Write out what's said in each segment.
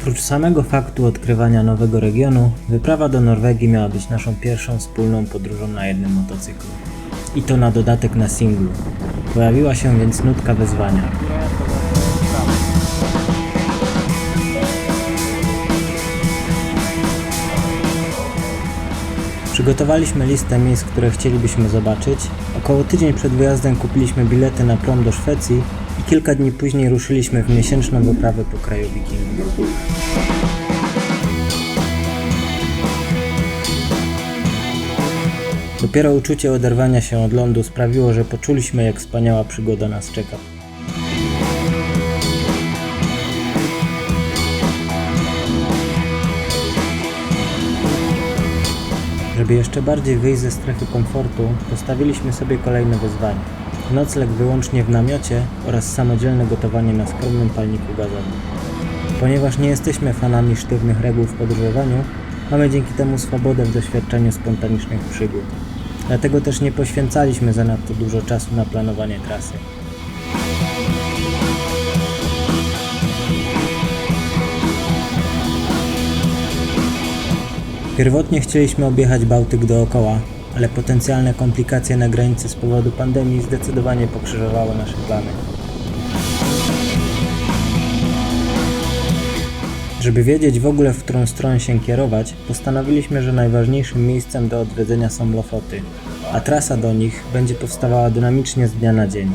Oprócz samego faktu odkrywania nowego regionu, wyprawa do Norwegii miała być naszą pierwszą wspólną podróżą na jednym motocyklu. I to na dodatek na singlu. Pojawiła się więc nutka wyzwania. Przygotowaliśmy listę miejsc, które chcielibyśmy zobaczyć. Około tydzień przed wyjazdem kupiliśmy bilety na prom do Szwecji i kilka dni później ruszyliśmy w miesięczną wyprawę po kraju wikingów. Dopiero uczucie oderwania się od lądu sprawiło, że poczuliśmy, jak wspaniała przygoda nas czeka. Żeby jeszcze bardziej wyjść ze strefy komfortu, postawiliśmy sobie kolejne wyzwanie. Nocleg wyłącznie w namiocie oraz samodzielne gotowanie na skromnym palniku gazowym. Ponieważ nie jesteśmy fanami sztywnych reguł w podróżowaniu, mamy dzięki temu swobodę w doświadczeniu spontanicznych przygód. Dlatego też nie poświęcaliśmy zanadto dużo czasu na planowanie trasy. Pierwotnie chcieliśmy objechać Bałtyk dookoła, ale potencjalne komplikacje na granicy z powodu pandemii zdecydowanie pokrzyżowały nasze plany. Żeby wiedzieć w ogóle, w którą stronę się kierować, postanowiliśmy, że najważniejszym miejscem do odwiedzenia są Lofoty, a trasa do nich będzie powstawała dynamicznie z dnia na dzień.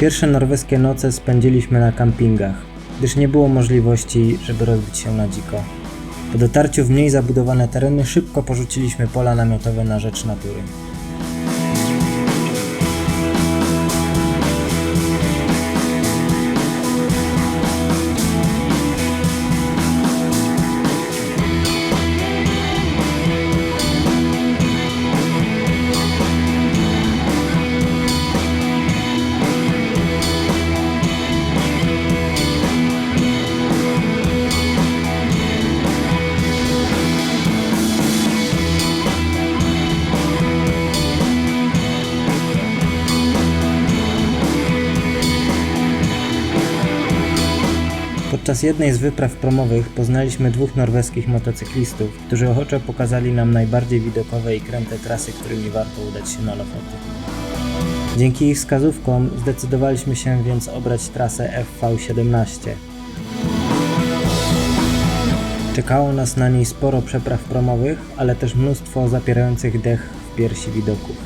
Pierwsze norweskie noce spędziliśmy na kampingach, gdyż nie było możliwości, żeby rozbić się na dziko. Po dotarciu w mniej zabudowane tereny szybko porzuciliśmy pola namiotowe na rzecz natury. Podczas jednej z wypraw promowych poznaliśmy dwóch norweskich motocyklistów, którzy ochoczo pokazali nam najbardziej widokowe i kręte trasy, którymi warto udać się na Lofoty. Dzięki ich wskazówkom zdecydowaliśmy się więc obrać trasę FV17. Czekało nas na niej sporo przepraw promowych, ale też mnóstwo zapierających dech w piersi widoków.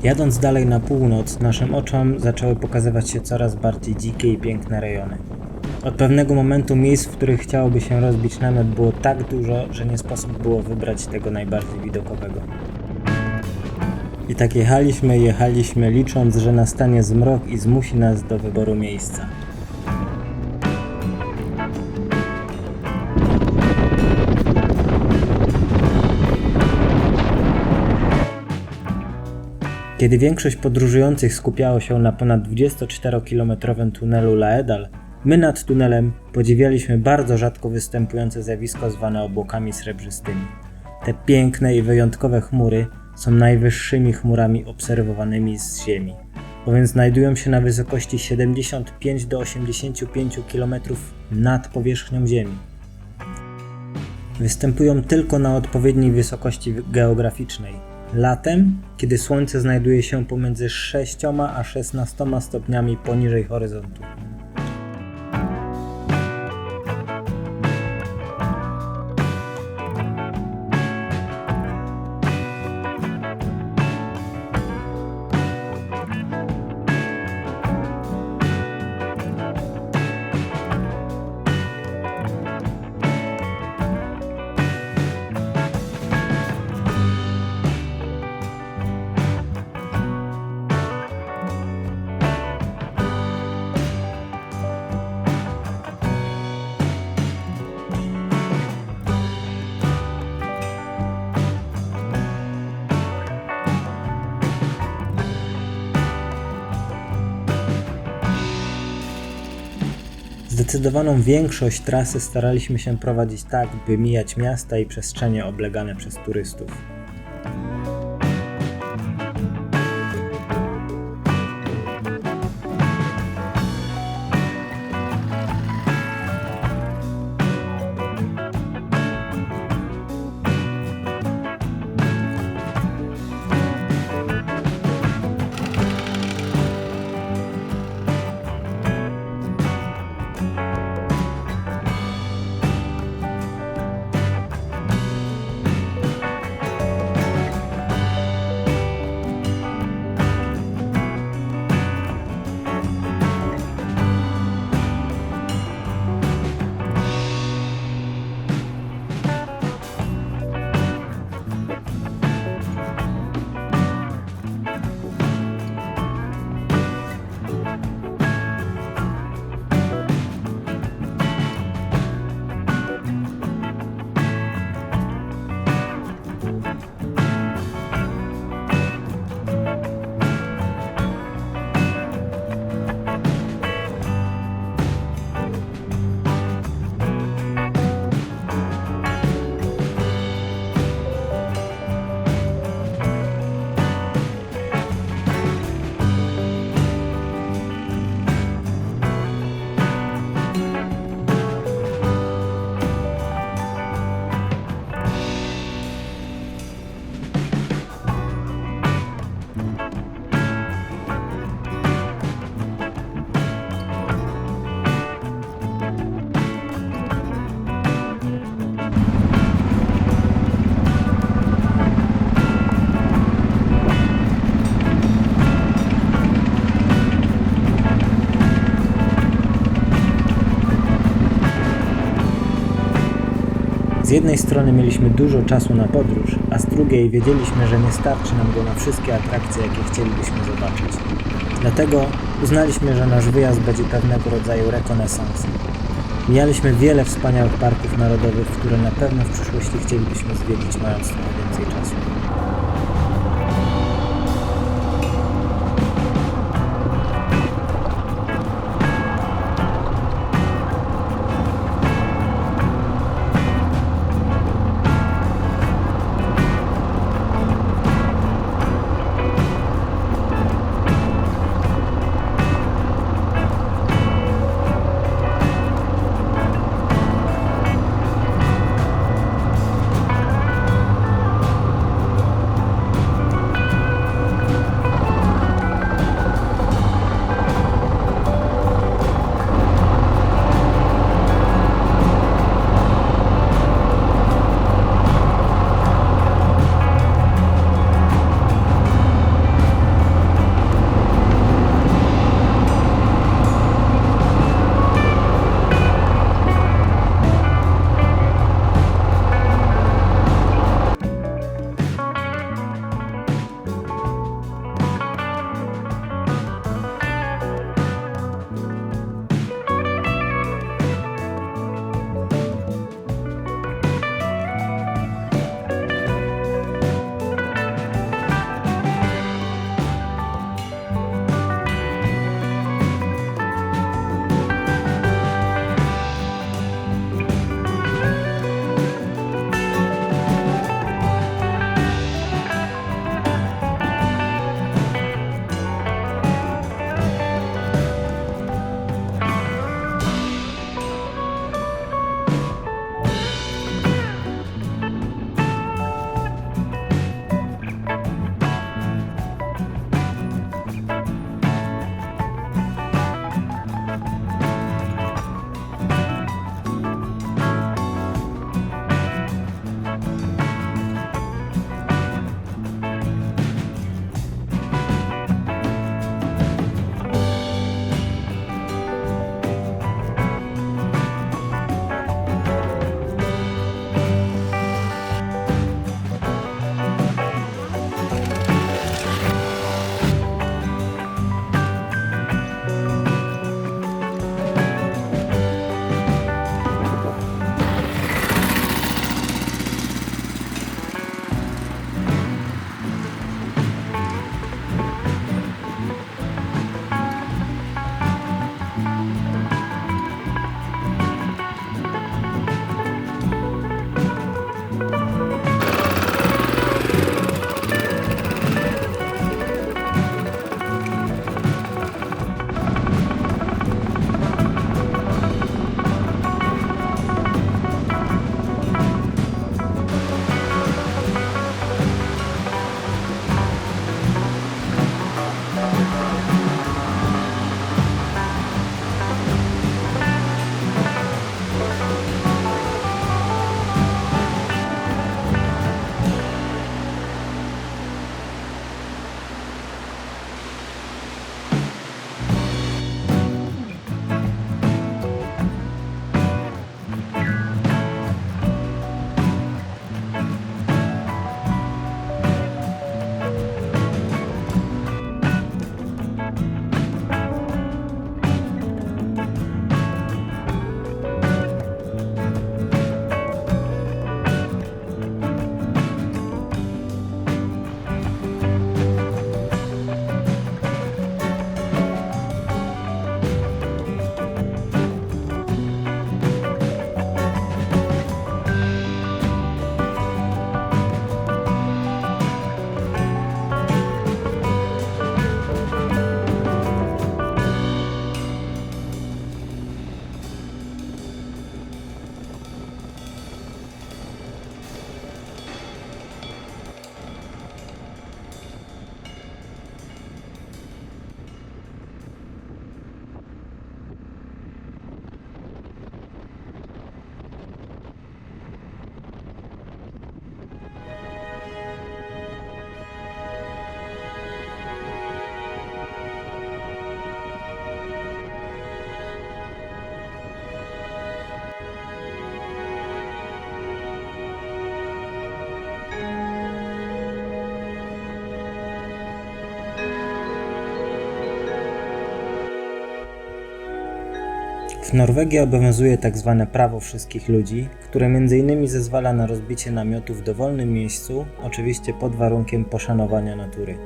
Jadąc dalej na północ, naszym oczom zaczęły pokazywać się coraz bardziej dzikie i piękne rejony. Od pewnego momentu miejsc, w których chciałoby się rozbić namiot, było tak dużo, że nie sposób było wybrać tego najbardziej widokowego. I tak jechaliśmy, licząc, że nastanie zmrok i zmusi nas do wyboru miejsca. Kiedy większość podróżujących skupiało się na ponad 24-kilometrowym tunelu Laedal, my nad tunelem podziwialiśmy bardzo rzadko występujące zjawisko zwane obłokami srebrzystymi. Te piękne i wyjątkowe chmury są najwyższymi chmurami obserwowanymi z Ziemi, bowiem znajdują się na wysokości 75 do 85 km nad powierzchnią Ziemi. Występują tylko na odpowiedniej wysokości geograficznej. Latem, kiedy Słońce znajduje się pomiędzy 6 a 16 stopniami poniżej horyzontu. Zdecydowaną większość trasy staraliśmy się prowadzić tak, by mijać miasta i przestrzenie oblegane przez turystów. Z jednej strony mieliśmy dużo czasu na podróż, a z drugiej wiedzieliśmy, że nie starczy nam go na wszystkie atrakcje, jakie chcielibyśmy zobaczyć. Dlatego uznaliśmy, że nasz wyjazd będzie pewnego rodzaju rekonesansem. Mijaliśmy wiele wspaniałych parków narodowych, które na pewno w przyszłości chcielibyśmy zwiedzić, mając trochę więcej czasu. W Norwegii obowiązuje tzw. prawo wszystkich ludzi, które m.in. zezwala na rozbicie namiotu w dowolnym miejscu, oczywiście pod warunkiem poszanowania natury.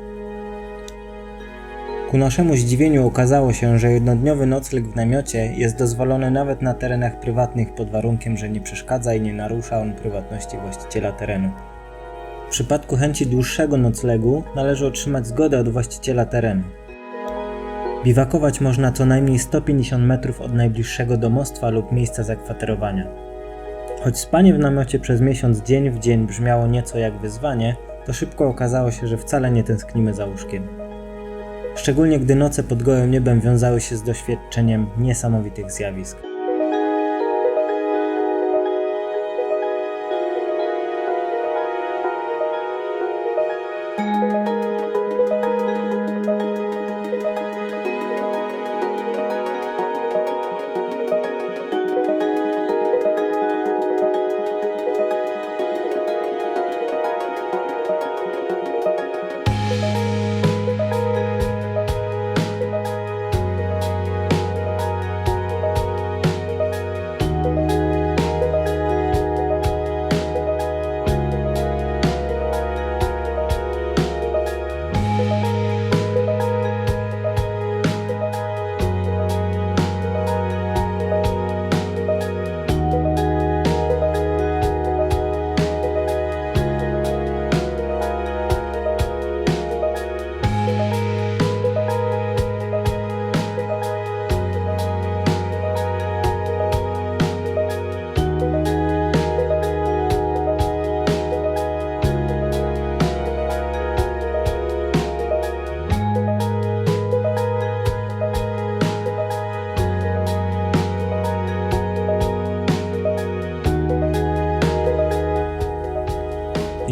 Ku naszemu zdziwieniu okazało się, że jednodniowy nocleg w namiocie jest dozwolony nawet na terenach prywatnych pod warunkiem, że nie przeszkadza i nie narusza on prywatności właściciela terenu. W przypadku chęci dłuższego noclegu należy otrzymać zgodę od właściciela terenu. Biwakować można co najmniej 150 metrów od najbliższego domostwa lub miejsca zakwaterowania. Choć spanie w namiocie przez miesiąc dzień w dzień brzmiało nieco jak wyzwanie, to szybko okazało się, że wcale nie tęsknimy za łóżkiem. Szczególnie gdy noce pod gołym niebem wiązały się z doświadczeniem niesamowitych zjawisk.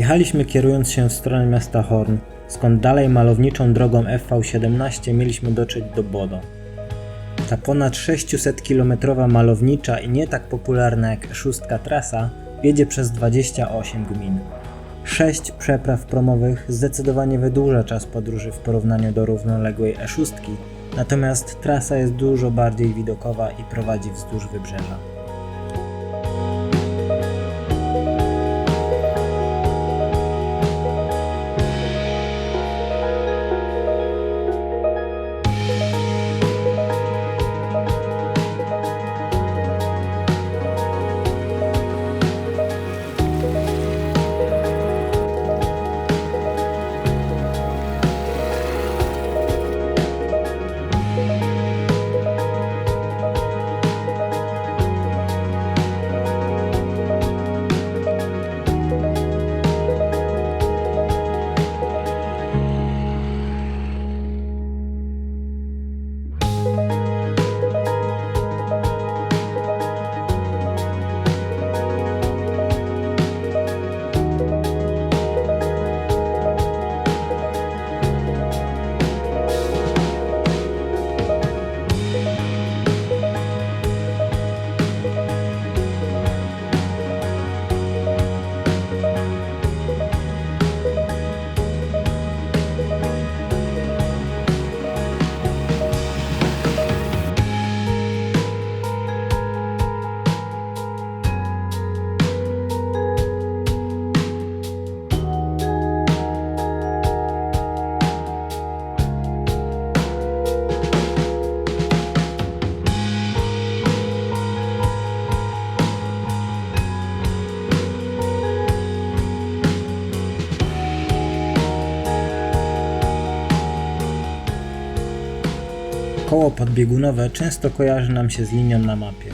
Jechaliśmy kierując się w stronę miasta Horn, skąd dalej malowniczą drogą FV17 mieliśmy dotrzeć do Bodo. Ta ponad 600-kilometrowa malownicza i nie tak popularna jak E6 trasa wiedzie przez 28 gmin. 6 przepraw promowych zdecydowanie wydłuża czas podróży w porównaniu do równoległej E6, natomiast trasa jest dużo bardziej widokowa i prowadzi wzdłuż wybrzeża. Koło podbiegunowe często kojarzy nam się z linią na mapie.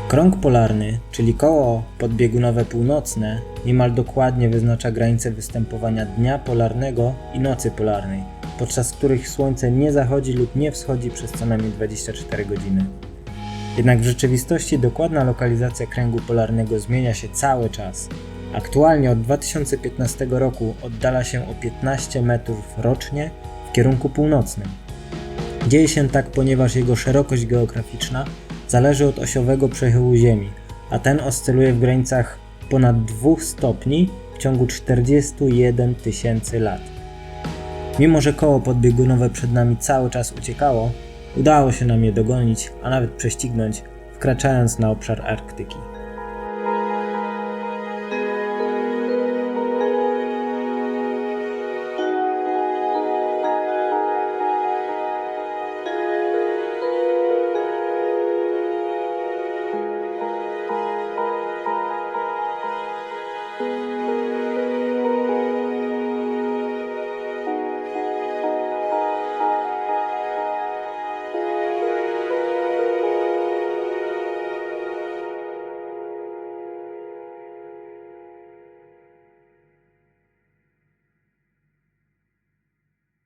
Krąg polarny, czyli koło podbiegunowe północne, niemal dokładnie wyznacza granicę występowania dnia polarnego i nocy polarnej, podczas których słońce nie zachodzi lub nie wschodzi przez co najmniej 24 godziny. Jednak w rzeczywistości dokładna lokalizacja kręgu polarnego zmienia się cały czas. Aktualnie od 2015 roku oddala się o 15 metrów rocznie w kierunku północnym. Dzieje się tak, ponieważ jego szerokość geograficzna zależy od osiowego przechyłu Ziemi, a ten oscyluje w granicach ponad 2 stopni w ciągu 41 000 lat. Mimo że koło podbiegunowe przed nami cały czas uciekało, Udało się nam je dogonić, a nawet prześcignąć, wkraczając na obszar Arktyki.